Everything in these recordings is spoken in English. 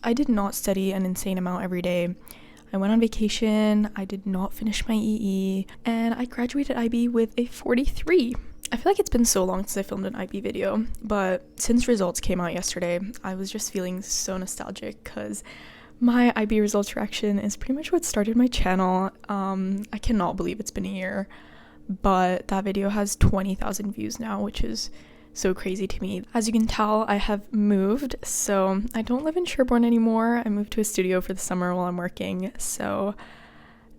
I did not study an insane amount every day. I went on vacation, I did not finish my EE, and I graduated IB with a 43. I feel like it's been so long since I filmed an IB video, but since results came out yesterday, I was just feeling so nostalgic because my IB results reaction is pretty much what started my channel. I cannot believe it's been a year, but that video has 20,000 views now, which is so crazy to me. As you can tell, I have moved, so I don't live in Sherborne anymore. I moved to a studio for the summer while I'm working, so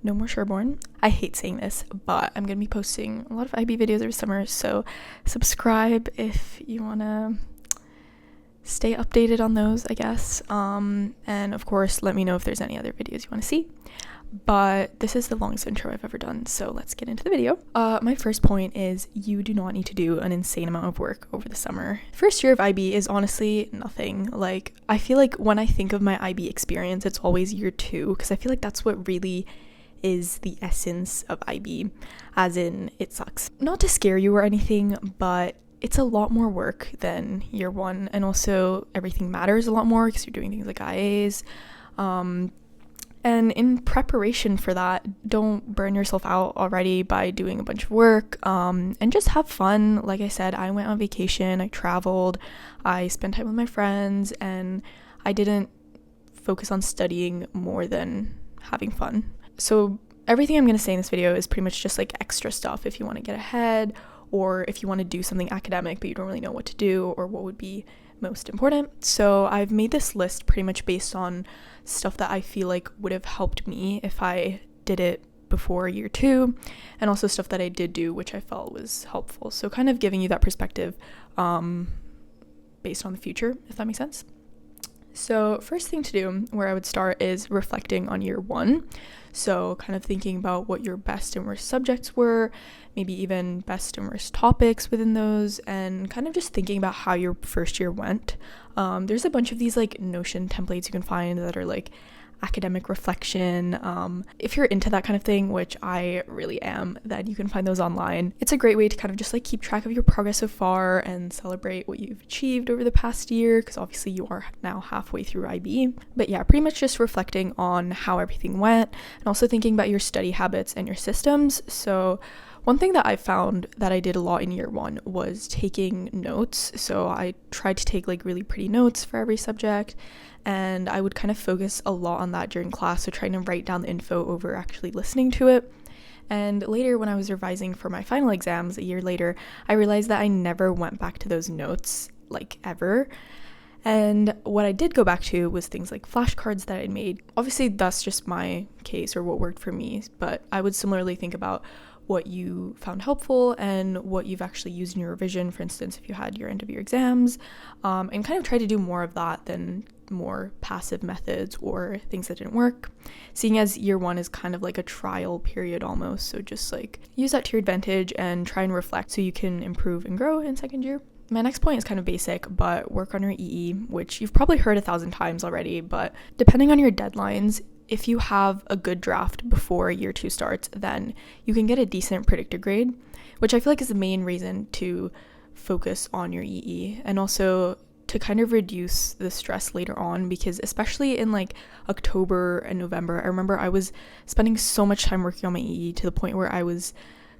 no more Sherborne. I hate saying this, but I'm gonna be posting a lot of IB videos over summer, so subscribe if you wanna stay updated on those, I guess. And of course, let me know if there's any other videos you want to see. But this is the longest intro I've ever done, so let's get into the video. My first point is you do not need to do an insane amount of work over the summer. First year of IB is honestly nothing. Like, I feel like when I think of my IB experience, it's always year 2, because I feel like that's what really is the essence of IB, as in it sucks. Not to scare you or anything, but it's a lot more work than year 1, and also everything matters a lot more because you're doing things like IAs. And in preparation for that, don't burn yourself out already by doing a bunch of work, and just have fun. Like I said, I went on vacation, I traveled, I spent time with my friends, and I didn't focus on studying more than having fun. So everything I'm going to say in this video is pretty much just like extra stuff if you want to get ahead, or if you want to do something academic but you don't really know what to do or what would be most important. So I've made this list pretty much based on stuff that I feel like would have helped me if I did it before year 2, and also stuff that I did do which I felt was helpful. So kind of giving you that perspective based on the future, if that makes sense. So first thing to do, where I would start, is reflecting on year 1. So kind of thinking about what your best and worst subjects were, maybe even best and worst topics within those, and kind of just thinking about how your first year went. There's a bunch of these like Notion templates you can find that are like academic reflection. If you're into that kind of thing, which I really am, then you can find those online. It's a great way to kind of just like keep track of your progress so far and celebrate what you've achieved over the past year, because obviously you are now halfway through IB. But yeah, pretty much just reflecting on how everything went and also thinking about your study habits and your systems. So one thing that I found that I did a lot in year 1 was taking notes. So I tried to take like really pretty notes for every subject, and I would kind of focus a lot on that during class, so trying to write down the info over actually listening to it. And later, when I was revising for my final exams a year later, I realized that I never went back to those notes, like ever. And what I did go back to was things like flashcards that I'd made. Obviously, that's just my case or what worked for me, but I would similarly think about what you found helpful and what you've actually used in your revision, for instance, if you had your end of year exams, and kind of try to do more of that than more passive methods or things that didn't work, seeing as year 1 is kind of like a trial period almost. So just like use that to your advantage and try and reflect so you can improve and grow in second year. My next point is kind of basic, but work on your EE, which you've probably heard 1,000 times already, but depending on your deadlines, if you have a good draft before year 2 starts, then you can get a decent predictor grade, which I feel like is the main reason to focus on your EE, and also to kind of reduce the stress later on, because especially in like October and November, I remember I was spending so much time working on my EE to the point where I was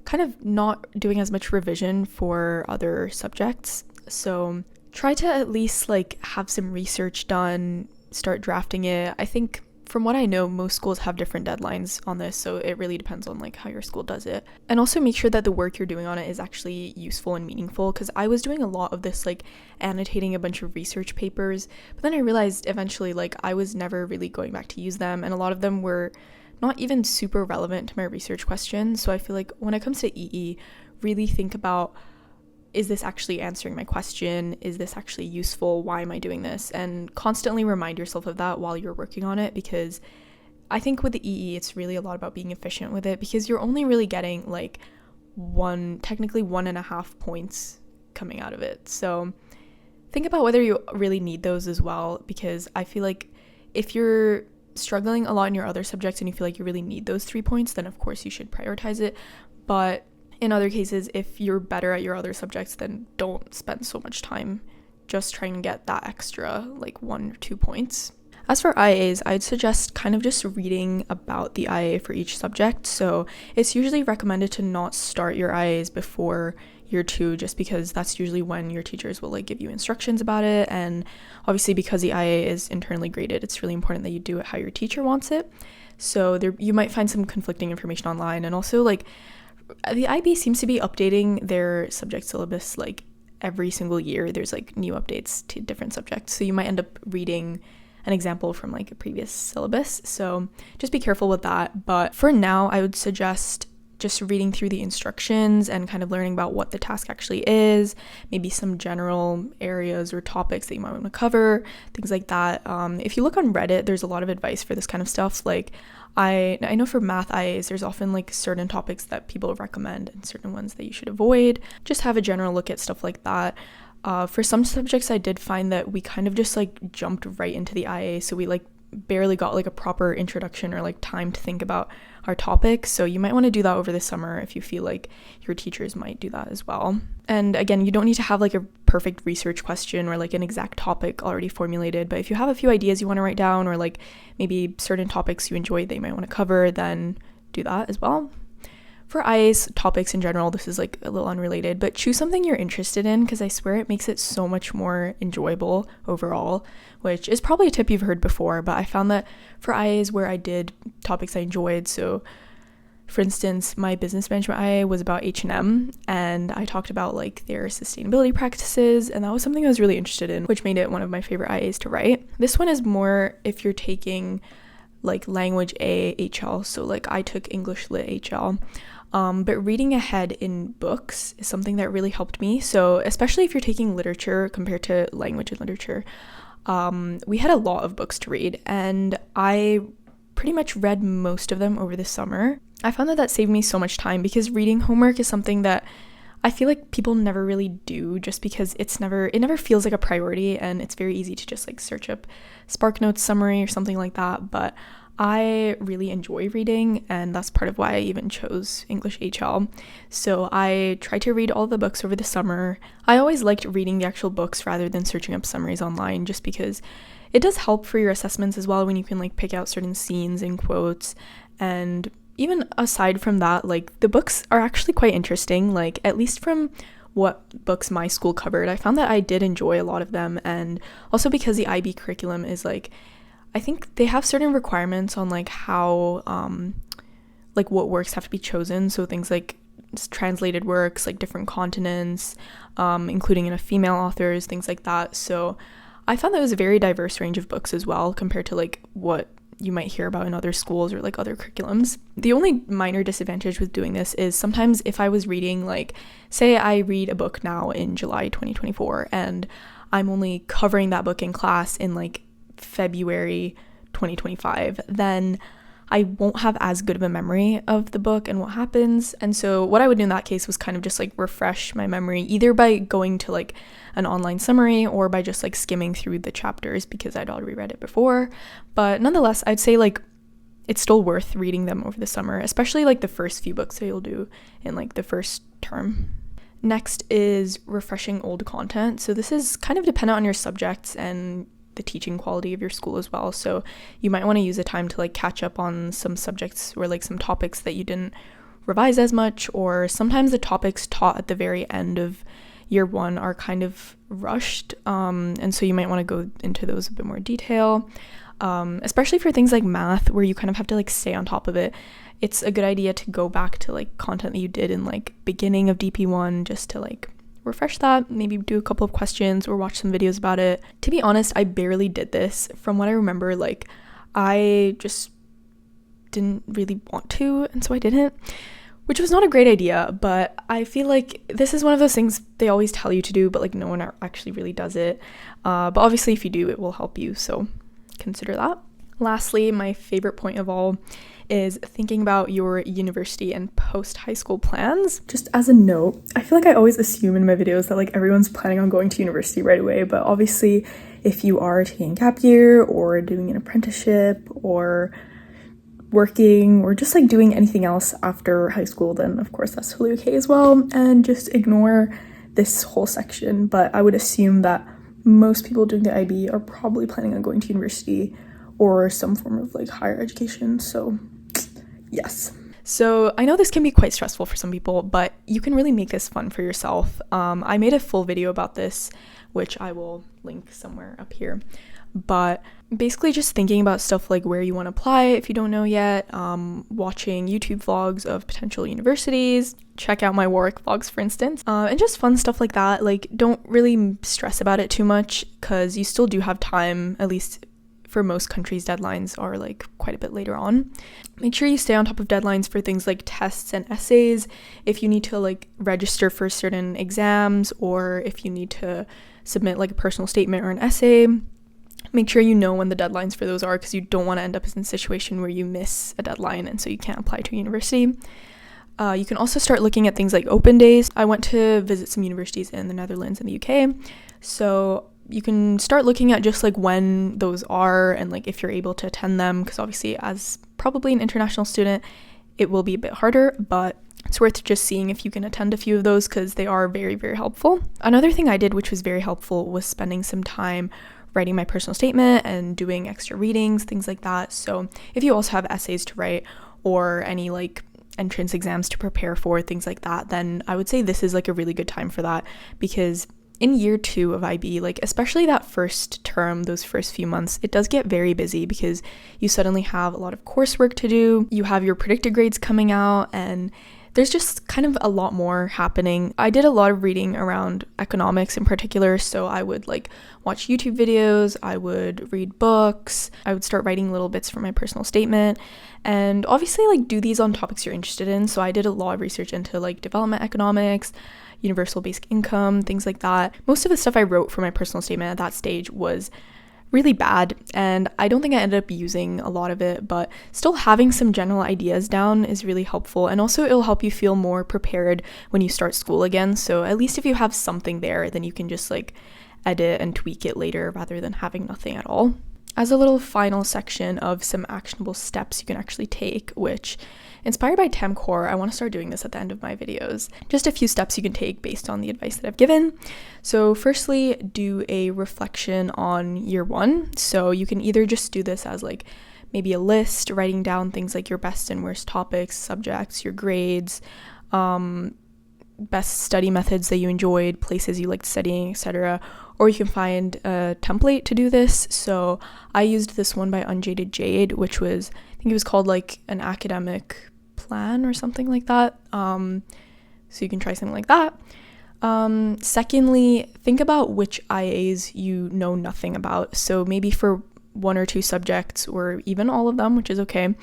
kind of not doing as much revision for other subjects. So try to at least like have some research done, start drafting it. I think from what I know, most schools have different deadlines on this, so it really depends on like how your school does it. And also make sure that the work you're doing on it is actually useful and meaningful, because I was doing a lot of this like annotating a bunch of research papers, but then I realized eventually like I was never really going back to use them, and a lot of them were not even super relevant to my research questions. So I feel like when it comes to EE, really think about, is this actually answering my question? Is this actually useful? Why am I doing this? And constantly remind yourself of that while you're working on it, because I think with the EE, it's really a lot about being efficient with it, because you're only really getting like technically 1.5 points coming out of it. So think about whether you really need those as well, because I feel like if you're struggling a lot in your other subjects and you feel like you really need those 3 points, then of course you should prioritize it. But in other cases, if you're better at your other subjects, then don't spend so much time just trying to get that extra like 1 or 2 points. As for IAs, I'd suggest kind of just reading about the IA for each subject. So it's usually recommended to not start your IAs before year 2, just because that's usually when your teachers will like give you instructions about it. And obviously because the IA is internally graded, it's really important that you do it how your teacher wants it. So you might find some conflicting information online. And also like the IB seems to be updating their subject syllabus like every single year. There's like new updates to different subjects. So you might end up reading an example from like a previous syllabus. So just be careful with that. But for now, I would suggest just reading through the instructions and kind of learning about what the task actually is, maybe some general areas or topics that you might want to cover, things like that. If you look on Reddit, there's a lot of advice for this kind of stuff. Like I know for math IAs, there's often like certain topics that people recommend and certain ones that you should avoid. Just have a general look at stuff like that. For some subjects, I did find that we kind of just like jumped right into the IA, so we like barely got like a proper introduction or like time to think about our topic. So you might want to do that over the summer if you feel like your teachers might do that as well. And again, you don't need to have like a perfect research question or like an exact topic already formulated, but if you have a few ideas you want to write down or like maybe certain topics you enjoy that you might want to cover, then do that as well. For IAs topics in general, this is like a little unrelated, but choose something you're interested in, because I swear it makes it so much more enjoyable overall, which is probably a tip you've heard before, but I found that for IAs where I did topics I enjoyed, so for instance, my business management IA was about H&M, and I talked about like their sustainability practices, and that was something I was really interested in, which made it one of my favorite IAs to write. This one is more if you're taking like language A HL, so like I took English Lit HL. But reading ahead in books is something that really helped me. So especially if you're taking literature compared to language and literature, we had a lot of books to read, and I pretty much read most of them over the summer. I found that saved me so much time, because reading homework is something that I feel like people never really do, just because it never feels like a priority, and it's very easy to just like search up SparkNotes summary or something like that. But I really enjoy reading, and that's part of why I even chose English HL. So I tried to read all the books over the summer. I always liked reading the actual books rather than searching up summaries online, just because it does help for your assessments as well when you can like pick out certain scenes and quotes. And even aside from that, like the books are actually quite interesting, like at least from what books my school covered. I found that I did enjoy a lot of them, and also because the IB curriculum is like, I think they have certain requirements on like how like what works have to be chosen, so things like translated works, like different continents, including female authors, things like that. So I found that it was a very diverse range of books as well, compared to like what you might hear about in other schools or like other curriculums. The only minor disadvantage with doing this is sometimes if I was reading, like say I read a book now in July 2024 and I'm only covering that book in class in like February 2025, then I won't have as good of a memory of the book and what happens. And so what I would do in that case was kind of just like refresh my memory, either by going to like an online summary or by just like skimming through the chapters, because I'd already read it before. But nonetheless, I'd say like it's still worth reading them over the summer, especially like the first few books that you'll do in like the first term. Next is refreshing old content. So this is kind of dependent on your subjects and the teaching quality of your school as well. So you might want to use the time to like catch up on some subjects or like some topics that you didn't revise as much, or sometimes the topics taught at the very end of year 1 are kind of rushed, and so you might want to go into those a bit more detail, especially for things like math where you kind of have to like stay on top of it. It's a good idea to go back to like content that you did in like beginning of DP1 just to like refresh that, maybe do a couple of questions or watch some videos about it. To be honest, I barely did this. From what I remember, like I just didn't really want to, and so I didn't, which was not a great idea. But I feel like this is one of those things they always tell you to do, but like no one actually really does it. But obviously if you do, it will help you, so consider that. Lastly, my favorite point of all is thinking about your university and post-high school plans. Just as a note, I feel like I always assume in my videos that like everyone's planning on going to university right away, but obviously if you are taking gap year or doing an apprenticeship or working or just like doing anything else after high school, then of course that's totally okay as well, and just ignore this whole section. But I would assume that most people doing the IB are probably planning on going to university or some form of like higher education. So yes. So I know this can be quite stressful for some people, but you can really make this fun for yourself. I made a full video about this, which I will link somewhere up here. But basically just thinking about stuff like where you want to apply if you don't know yet, watching YouTube vlogs of potential universities, check out my Warwick vlogs for instance, and just fun stuff like that. Like, don't really stress about it too much because you still do have time, at least for most countries. Deadlines are like quite a bit later on. Make sure you stay on top of deadlines for things like tests and essays. If you need to like register for certain exams, or if you need to submit like a personal statement or an essay, make sure you know when the deadlines for those are, because you don't want to end up in a situation where you miss a deadline and so you can't apply to a university. You can also start looking at things like open days. I went to visit some universities in the Netherlands and the UK, so you can start looking at just like when those are and like if you're able to attend them, because obviously as probably an international student it will be a bit harder, but it's worth just seeing if you can attend a few of those because they are very, very helpful. Another thing I did which was very helpful was spending some time writing my personal statement and doing extra readings, things like that. So if you also have essays to write or any like entrance exams to prepare for, things like that, then I would say this is like a really good time for that, because in year 2 of IB, like especially that first term, those first few months, it does get very busy because you suddenly have a lot of coursework to do, you have your predicted grades coming out, and there's just kind of a lot more happening. I did a lot of reading around economics in particular, so I would like watch YouTube videos, I would read books, I would start writing little bits for my personal statement, and obviously like do these on topics you're interested in. So I did a lot of research into like development economics, universal basic income, things like that. Most of the stuff I wrote for my personal statement at that stage was really bad, and I don't think I ended up using a lot of it, but still having some general ideas down is really helpful, and also it'll help you feel more prepared when you start school again. So at least if you have something there, then you can just like edit and tweak it later rather than having nothing at all. As a little final section of some actionable steps you can actually take, which inspired by TEMCore, I want to start doing this at the end of my videos. Just a few steps you can take based on the advice that I've given. So firstly, do a reflection on year 1. So you can either just do this as like maybe a list, writing down things like your best and worst topics, subjects, your grades, best study methods that you enjoyed, places you liked studying, etc. Or you can find a template to do this. So I used this one by Unjaded Jade, which was, I think it was called like an academic plan or something like that. So you can try something like that. Secondly, think about which IAs you know nothing about. So maybe for 1 or 2 subjects, or even all of them, which is okay,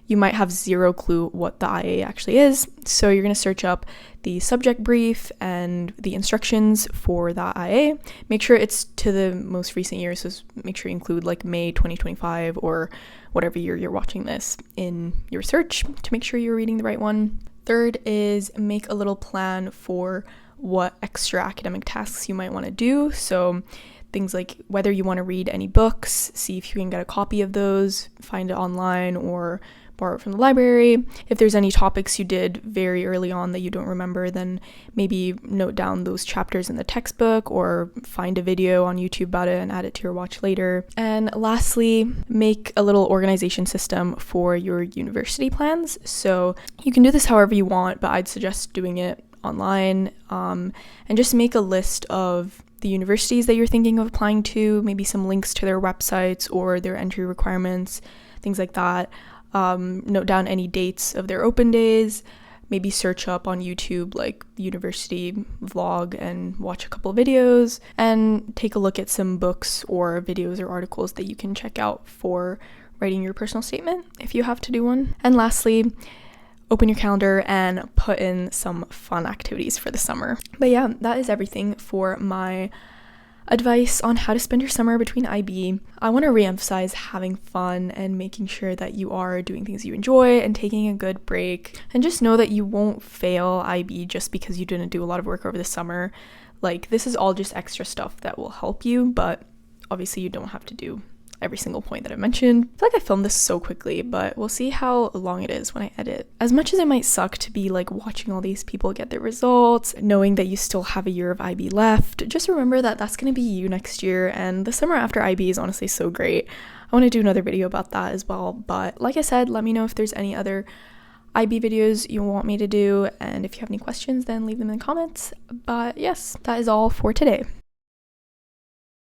you might have zero clue what the IA actually is. So you're going to search up the subject brief and the instructions for that IA. Make sure it's to the most recent year, so make sure you include like May 2025 or whatever year you're watching this in your search to make sure you're reading the right one. Third is make a little plan for what extra academic tasks you might want to do. So things like whether you want to read any books, see if you can get a copy of those, find it online or borrow it from the library. If there's any topics you did very early on that you don't remember, then maybe note down those chapters in the textbook or find a video on YouTube about it and add it to your watch later. And lastly, make a little organization system for your university plans. So you can do this however you want, but I'd suggest doing it online, and just make a list of the universities that you're thinking of applying to, maybe some links to their websites or their entry requirements, things like that. Note down any dates of their open days, maybe search up on YouTube like university vlog and watch a couple videos, and take a look at some books or videos or articles that you can check out for writing your personal statement if you have to do one. And lastly, open your calendar and put in some fun activities for the summer. But yeah, that is everything for my advice on how to spend your summer between IB. I want to reemphasize having fun and making sure that you are doing things you enjoy and taking a good break. And just know that you won't fail IB just because you didn't do a lot of work over the summer. Like, this is all just extra stuff that will help you, but obviously you don't have to do every single point that I mentioned. I feel like I filmed this so quickly, but we'll see how long it is when I edit. As much as it might suck to be like watching all these people get their results, knowing that you still have a year of IB left, just remember that that's going to be you next year, and the summer after IB is honestly so great. I want to do another video about that as well. But like I said, let me know if there's any other IB videos you want me to do, and if you have any questions, then leave them in the comments. But yes, that is all for today.